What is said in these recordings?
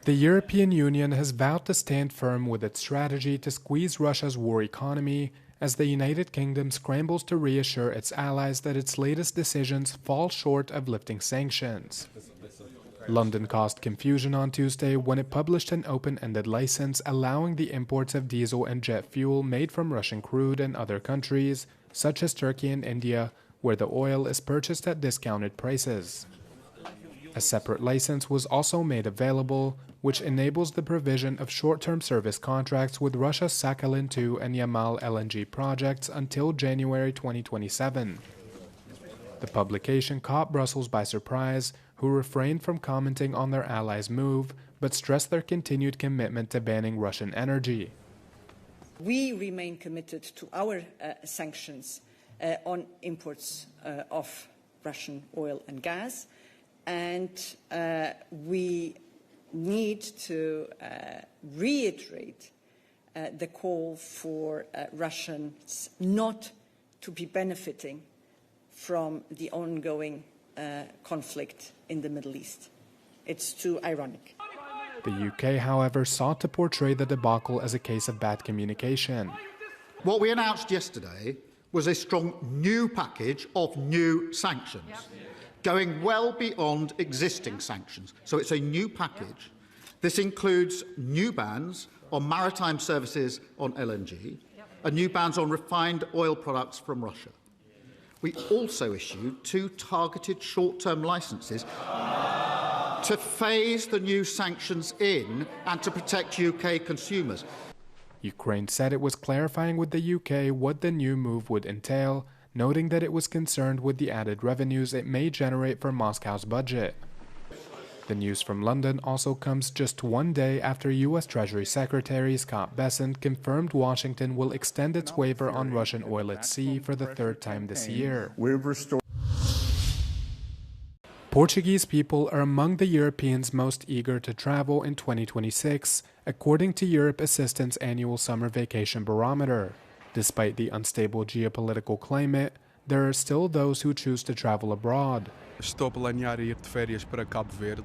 The European Union has vowed to stand firm with its strategy to squeeze Russia's war economy as the United Kingdom scrambles to reassure its allies that its latest decisions fall short of lifting sanctions. London caused confusion on Tuesday when it published an open-ended license allowing the imports of diesel and jet fuel made from Russian crude and other countries, such as Turkey and India, where the oil is purchased at discounted prices. A separate license was also made available, which enables the provision of short-term service contracts with Russia's Sakhalin-2 and Yamal LNG projects until January 2027. The publication caught Brussels by surprise, who refrained from commenting on their allies' move, but stressed their continued commitment to banning Russian energy. We remain committed to our sanctions on imports of Russian oil and gas, and we need to reiterate the call for Russians not to be benefiting from the ongoing conflict in the Middle East. It's too ironic. The UK, however, sought to portray the debacle as a case of bad communication. What we announced yesterday was a strong new package of new sanctions, going well beyond existing sanctions. So it's a new package. This includes new bans on maritime services on LNG and new bans on refined oil products from Russia. We also issued 2 targeted short-term licenses to phase the new sanctions in and to protect UK consumers. Ukraine said it was clarifying with the UK what the new move would entail, noting that it was concerned with the added revenues it may generate for Moscow's budget. The news from London also comes just one day after U.S. Treasury Secretary Scott Bessent confirmed Washington will extend its waiver on Russian oil at sea for the 3rd time this year. Portuguese people are among the Europeans most eager to travel in 2026, according to Europe Assistance Annual Summer Vacation Barometer. Despite the unstable geopolitical climate, there are still those who choose to travel abroad. Estou a planear ir de férias para Cabo Verde,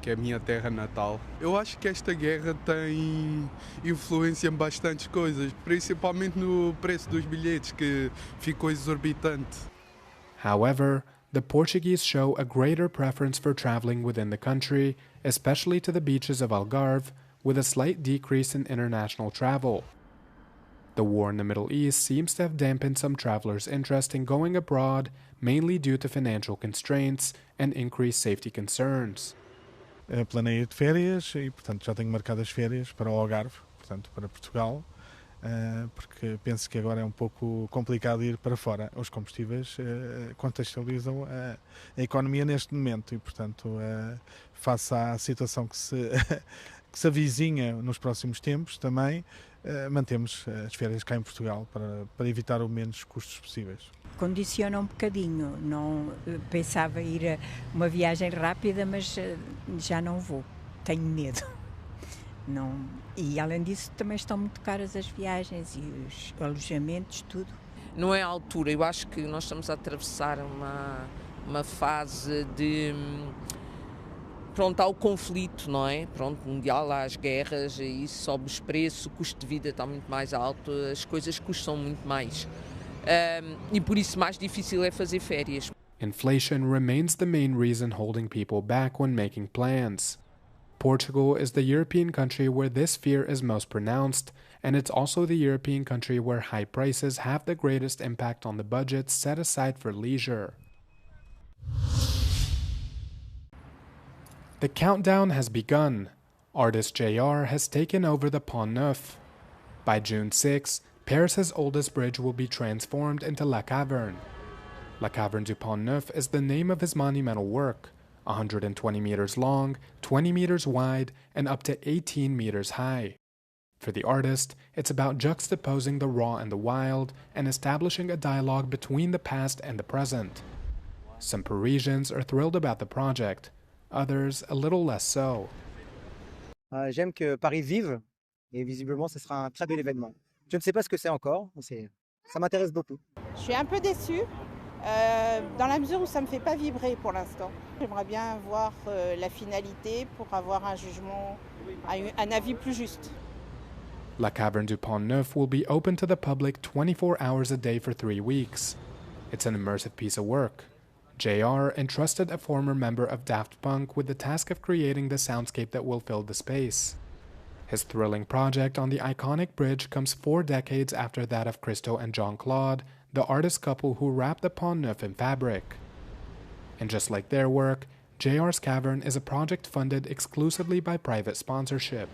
que é a minha terra natal. Eu acho que esta guerra tem influência em bastantes coisas, principalmente no preço dos bilhetes, que ficou exorbitante. However, the Portuguese show a greater preference for traveling within the country, especially to the beaches of Algarve, with a slight decrease in international travel. The war in the Middle East seems to have dampened some travelers' interest in going abroad, mainly due to financial constraints and increased safety concerns. Planeio de férias e, portanto, já tenho marcadas férias para o Algarve, portanto, para Portugal, porque penso que agora é um pouco complicado ir para fora. Os combustíveis contextualizam a economia neste momento e, portanto, face à situação que se avizinha nos próximos tempos, também mantemos as férias cá em Portugal para evitar o menos custos possíveis. Condiciona um bocadinho, não pensava ir a uma viagem rápida, mas já não vou, tenho medo. Não. E além disso também estão muito caras as viagens e os alojamentos, tudo. Não é a altura, eu acho que nós estamos a atravessar uma fase de... Pronto, há o conflito, não é? Pronto, mundial, há as guerras, e isso sobe os preços, o custo de vida está muito mais alto, as coisas custam muito mais. E por isso mais difícil é fazer férias. Inflation remains the main reason holding people back when making plans. Portugal is the European country where this fear is most pronounced, and it's also the European country where high prices have the greatest impact on the budgets set aside for leisure. The countdown has begun. Artist JR has taken over the Pont Neuf. By June 6, Paris's oldest bridge will be transformed into La Caverne. La Caverne du Pont Neuf is the name of his monumental work, 120 meters long, 20 meters wide, and up to 18 meters high. For the artist, it's about juxtaposing the raw and the wild and establishing a dialogue between the past and the present. Some Parisians are thrilled about the project, others a little less so. J'aime que Paris vive et visiblement ce sera un très bel événement. Je ne sais pas ce que c'est encore, mais ça m'intéresse beaucoup. Je suis un peu déçue Dans la mesure où ça ne me fait pas vibrer pour l'instant. J'aimerais bien voir la finalité pour avoir un jugement, un avis plus juste. La Caverne du Pont Neuf will be open to the public 24 hours a day for 3 weeks. It's an immersive piece of work. JR entrusted a former member of Daft Punk with the task of creating the soundscape that will fill the space. His thrilling project on the iconic bridge comes 4 decades after that of Christo and Jean-Claude, the artist couple who wrapped the Pont Neuf in fabric. And just like their work, JR's Cavern is a project funded exclusively by private sponsorship.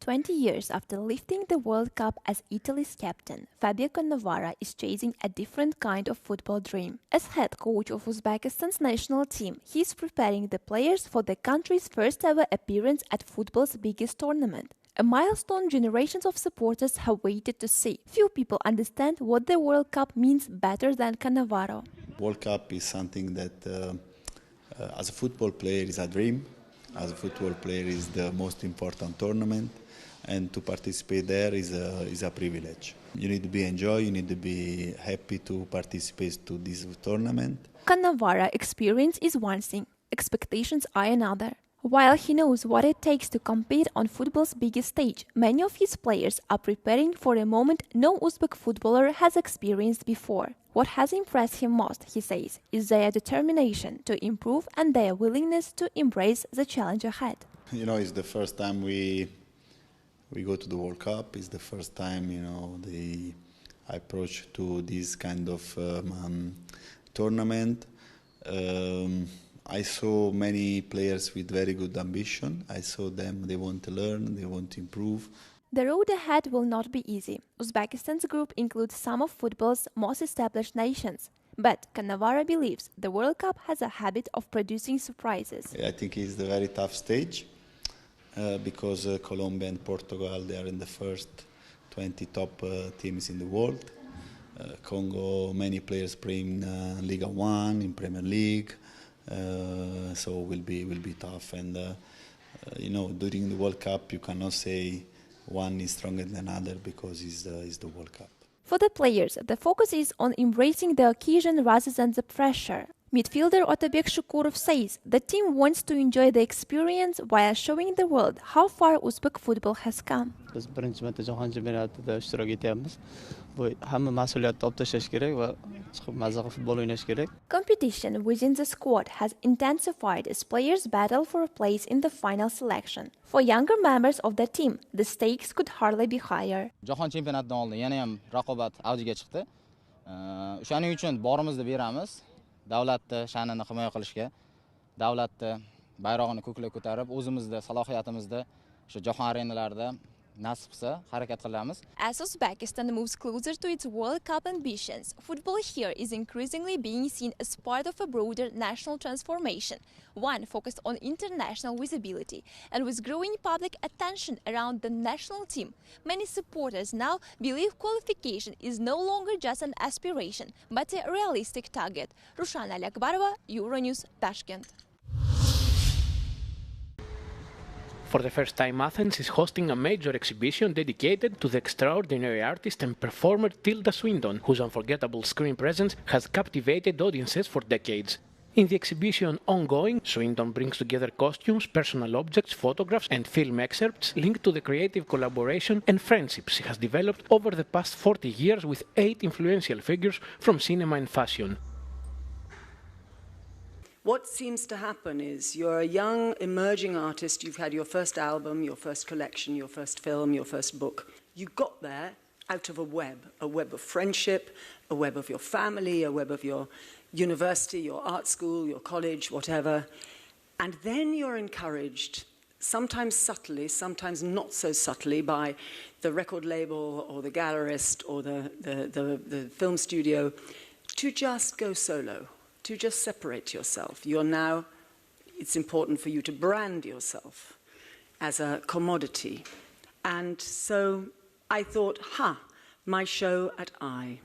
"20 years after lifting the World Cup as Italy's captain, Fabio Cannavaro is chasing a different kind of football dream. As head coach of Uzbekistan's national team, he is preparing the players for the country's first ever appearance at football's biggest tournament. A milestone generations of supporters have waited to see. Few people understand what the World Cup means better than Cannavaro. World Cup is something that, as a football player, is a dream. As a football player, is the most important tournament, and to participate there is a privilege. You need to be enjoy. You need to be happy to participate to this tournament. Cannavaro experience is one thing, expectations are another. While he knows what it takes to compete on football's biggest stage, many of his players are preparing for a moment no Uzbek footballer has experienced before. What has impressed him most, he says, is their determination to improve and their willingness to embrace the challenge ahead. You know, it's the first time we go to the World Cup. It's the first time, you know, the approach to this kind of tournament. I saw many players with very good ambition. I saw them, they want to learn, they want to improve. The road ahead will not be easy. Uzbekistan's group includes some of football's most established nations. But Cannavaro believes the World Cup has a habit of producing surprises. I think it's a very tough stage because Colombia and Portugal, they are in the first 20 top teams in the world. Congo, many players play in Liga 1, in Premier League. So will be tough, and you know, during the World Cup you cannot say one is stronger than another because it's the World Cup. For the players, the focus is on embracing the occasion rather than the pressure. Midfielder Otabek Shukurov says the team wants to enjoy the experience while showing the world how far Uzbek football has come. Biz birinchi marta jahon chempionatida ishtirok etyapmiz. Bu hamma mas'uliyatni olib tashlash kerak va chiqib mazza qilib futbol o'ynash kerak. Competition within the squad has intensified as players battle for a place in the final selection. For younger members of the team, the stakes could hardly be higher. Jahon chempionatidan oldin yana ham raqobat avjiga chiqdi. O'shaning uchun borimizni beramiz. Davlatni sha'nini himoya qilishga, davlatni bayrog'ini ko'klab ko'tarib, o'zimizda salohiyatimizda o'sha jahon arenalarida nasib qilsa harakat qilamiz. As Uzbekistan moves closer to its World Cup ambitions, football here is increasingly being seen as part of a broader national transformation, one focused on international visibility. And with growing public attention around the national team, many supporters now believe qualification is no longer just an aspiration, but a realistic target. Rushana Akbarova, Euronews, Tashkent. For the first time, Athens is hosting a major exhibition dedicated to the extraordinary artist and performer Tilda Swinton, whose unforgettable screen presence has captivated audiences for decades. In the exhibition ongoing, Swinton brings together costumes, personal objects, photographs and film excerpts linked to the creative collaboration and friendships she has developed over the past 40 years with 8 influential figures from cinema and fashion. What seems to happen is you're a young, emerging artist, you've had your first album, your first collection, your first film, your first book. You got there out of a web of friendship, a web of your family, a web of your university, your art school, your college, whatever. And then you're encouraged, sometimes subtly, sometimes not so subtly, by the record label or the gallerist or the film studio to just go solo, to just separate yourself. It's important for you to brand yourself as a commodity. And so I thought, my show at I.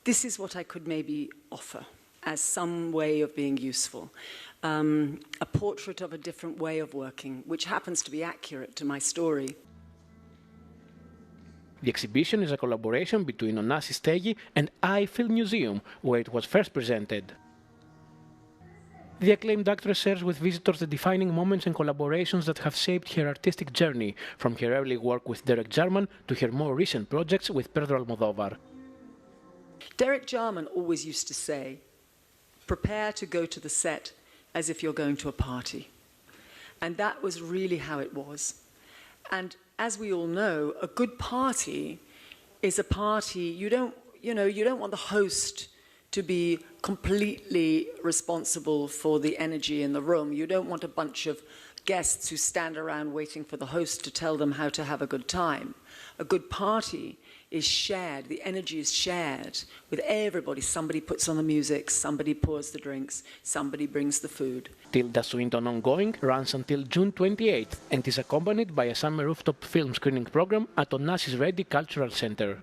This is what I could maybe offer as some way of being useful. A portrait of a different way of working, which happens to be accurate to my story. The exhibition is a collaboration between Onassis Stegi and Eiffel Museum, where it was first presented. The acclaimed actress shares with visitors the defining moments and collaborations that have shaped her artistic journey, from her early work with Derek Jarman to her more recent projects with Pedro Almodóvar. Derek Jarman always used to say, prepare to go to the set as if you're going to a party. And that was really how it was. And as we all know, a good party is a party, you don't want the host to be completely responsible for the energy in the room. You don't want a bunch of guests who stand around waiting for the host to tell them how to have a good time. A good party is shared, the energy is shared with everybody. Somebody puts on the music, somebody pours the drinks, somebody brings the food. Tilda Swinton Ongoing runs until June 28th and is accompanied by a summer rooftop film screening program at Onassis Ready Cultural Center.